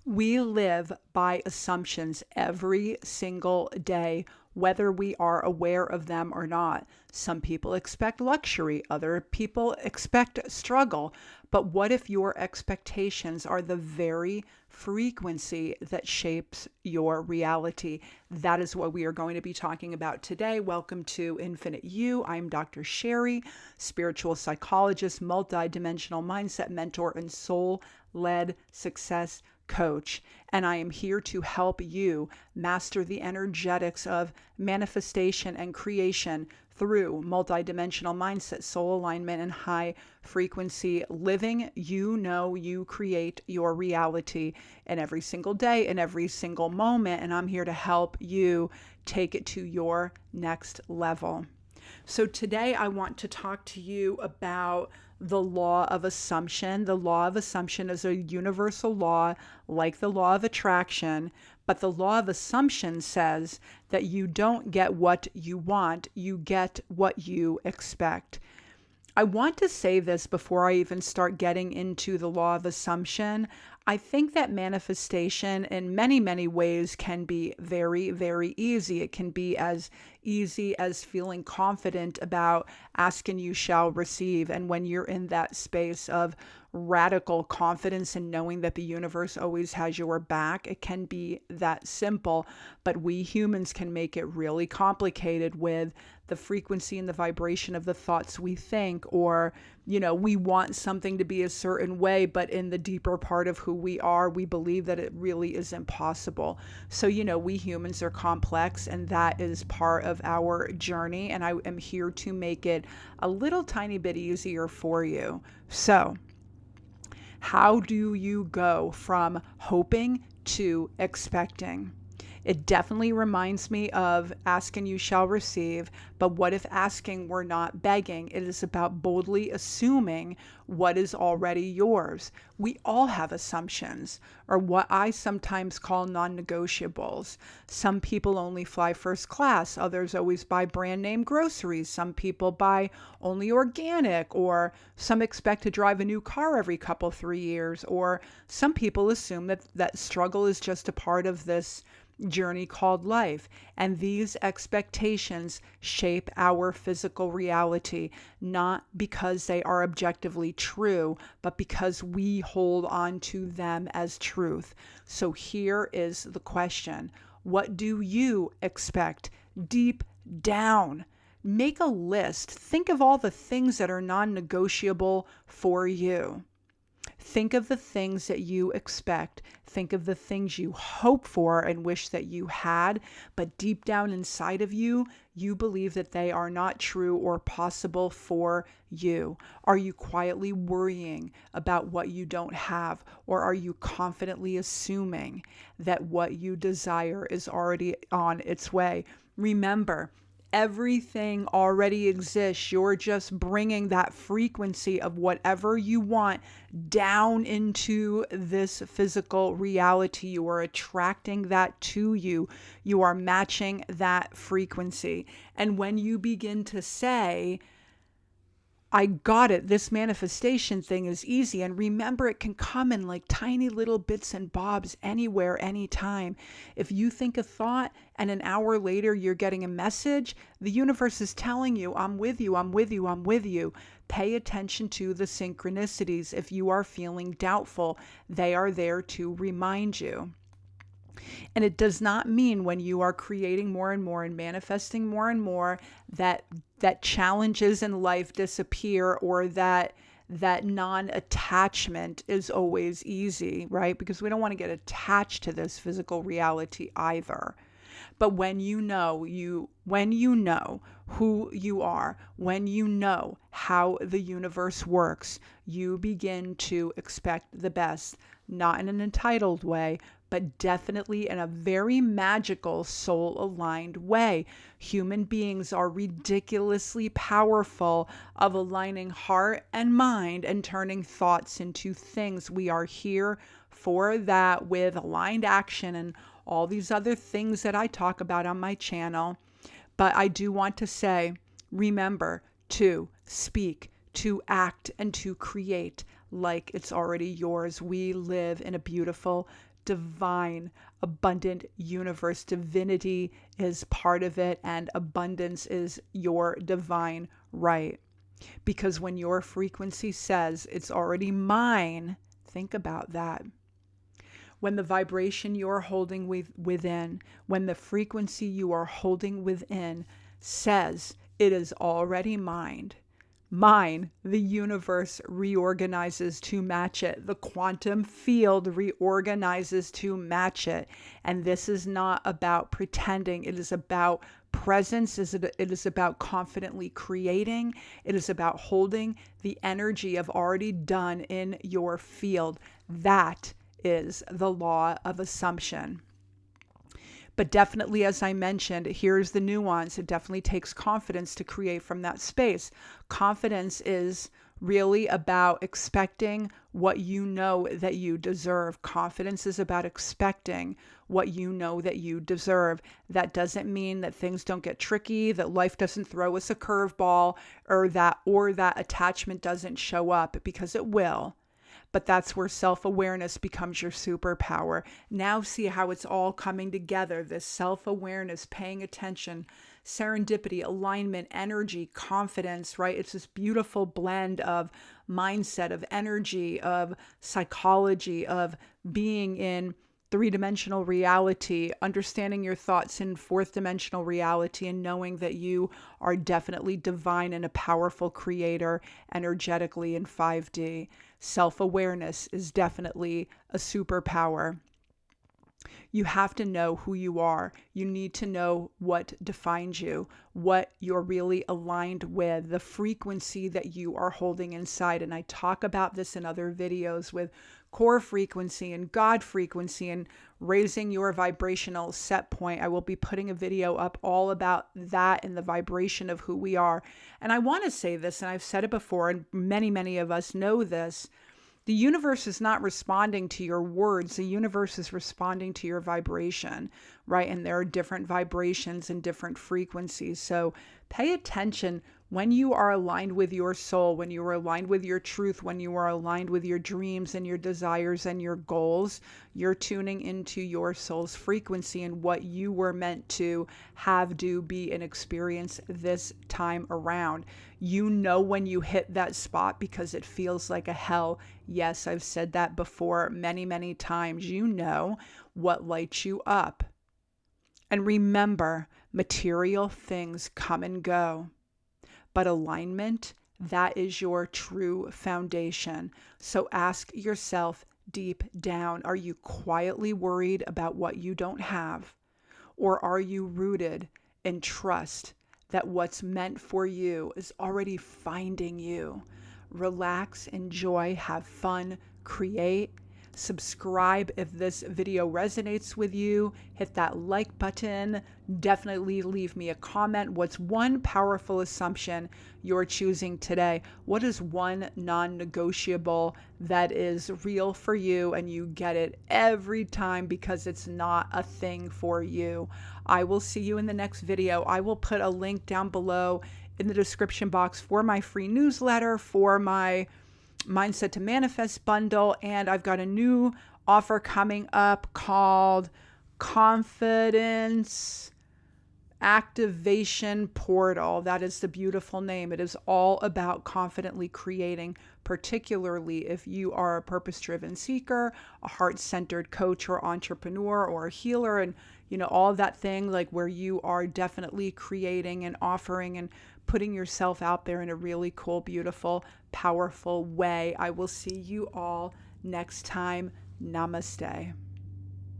We live by assumptions every single day, whether we are aware of them or not. Some people expect luxury, other people expect struggle. But what if your expectations are the very frequency that shapes your reality? That is what we are going to be talking about today. Welcome to Infinite You. I'm Dr. Sheri, spiritual psychologist, multidimensional mindset mentor, and soul-led success coach, and I am here to help you master the energetics of manifestation and creation through multidimensional mindset, soul alignment, and high frequency living. You create your reality in every single day, in every single moment, and I'm here to help you take it to your next level. So today I want to talk to you about the law of assumption. The law of assumption is a universal law like the law of attraction, but the law of assumption says that you don't get what you want, you get what you expect. I want to say this before I even start getting into the law of assumption. I think that manifestation in many, many ways can be very, very easy. It can be as easy as feeling confident about ask and you shall receive. And when you're in that space of radical confidence and knowing that the universe always has your back, it can be that simple. But we humans can make it really complicated with the frequency and the vibration of the thoughts we think, or, we want something to be a certain way, but in the deeper part of who we are, we believe that it really is impossible. So, we humans are complex, and that is part of our journey. And I am here to make it a little tiny bit easier for you. So, how do you go from hoping to expecting? It definitely reminds me of ask and you shall receive, but what if asking were not begging? It is about boldly assuming what is already yours. We all have assumptions, or what I sometimes call non-negotiables. Some people only fly first class, others always buy brand name groceries, some people buy only organic, or some expect to drive a new car every 3 years, or some people assume that struggle is just a part of this journey called life. And these expectations shape our physical reality, not because they are objectively true, but because we hold on to them as truth. So here is the question. What do you expect deep down? Make a list. Think of all the things that are non-negotiable for you. Think of the things that you expect. Think of the things you hope for and wish that you had, but deep down inside of you, you believe that they are not true or possible for you. Are you quietly worrying about what you don't have, or are you confidently assuming that what you desire is already on its way? Remember, everything already exists. You're just bringing that frequency of whatever you want down into this physical reality. You are attracting that to you. You are matching that frequency. And when you begin to say, I got it. This manifestation thing is easy. And remember, it can come in like tiny little bits and bobs anywhere, anytime. If you think a thought and an hour later you're getting a message, the universe is telling you, I'm with you, I'm with you, I'm with you. Pay attention to the synchronicities. If you are feeling doubtful, they are there to remind you. And it does not mean when you are creating more and more and manifesting more and more that challenges in life disappear, or that non-attachment is always easy, right? Because we don't want to get attached to this physical reality either. But when you know who you are, when you know how the universe works, you begin to expect the best, not in an entitled way, but definitely in a very magical, soul-aligned way. Human beings are ridiculously powerful of aligning heart and mind and turning thoughts into things. We are here for that with aligned action and all these other things that I talk about on my channel. But I do want to say, remember to speak, to act, and to create like it's already yours. We live in a beautiful, divine, abundant universe. Divinity is part of it, and abundance is your divine right. Because when your frequency says it's already mine, think about that. When the vibration you're holding within, when the frequency you are holding within says it is already mine, the universe reorganizes to match it. The quantum field reorganizes to match it. And this is not about pretending. It is about presence. It is about confidently creating. It is about holding the energy of already done in your field. That is the law of assumption. But definitely, as I mentioned, here's the nuance. It definitely takes confidence to create from that space. Confidence is really about expecting what you know that you deserve. Confidence is about expecting what you know that you deserve. That doesn't mean that things don't get tricky, that life doesn't throw us a curveball, or that attachment doesn't show up, because it will. But that's where self-awareness becomes your superpower. Now see how it's all coming together. This self-awareness, paying attention, serendipity, alignment, energy, confidence, right? It's this beautiful blend of mindset, of energy, of psychology, of being in three-dimensional reality, understanding your thoughts in fourth-dimensional reality, and knowing that you are definitely divine and a powerful creator energetically in 5D. Self-awareness is definitely a superpower. You have to know who you are. You need to know what defines you, what you're really aligned with, the frequency that you are holding inside. And I talk about this in other videos with core frequency and God frequency and raising your vibrational set point. I will be putting a video up all about that and the vibration of who we are. And I want to say this, and I've said it before, and many of us know this. The universe is not responding to your words. The universe is responding to your vibration, right? And there are different vibrations and different frequencies. So pay attention when you are aligned with your soul, when you are aligned with your truth, when you are aligned with your dreams and your desires and your goals. You're tuning into your soul's frequency and what you were meant to have, do, be, and experience this time around. You know when you hit that spot because it feels like a hell. Yes, I've said that before many times. You know what lights you up. And remember, material things come and go. But alignment, that is your true foundation. So ask yourself deep down, are you quietly worried about what you don't have? Or are you rooted in trust that what's meant for you is already finding you? Relax, enjoy, have fun, create. Subscribe if this video resonates with you. Hit that like button. Definitely leave me a comment. What's one powerful assumption you're choosing today? What is one non-negotiable that is real for you and you get it every time because it's not a thing for you? I will see you in the next video. I will put a link down below in the description box for my free newsletter, for my Mindset to Manifest bundle, and I've got a new offer coming up called Confidence Activation Portal. That is the beautiful name. It is all about confidently creating, particularly if you are a purpose-driven seeker, a heart-centered coach or entrepreneur or a healer, and all of that thing, like where you are definitely creating and offering and putting yourself out there in a really cool, beautiful, powerful way. I will see you all next time. Namaste.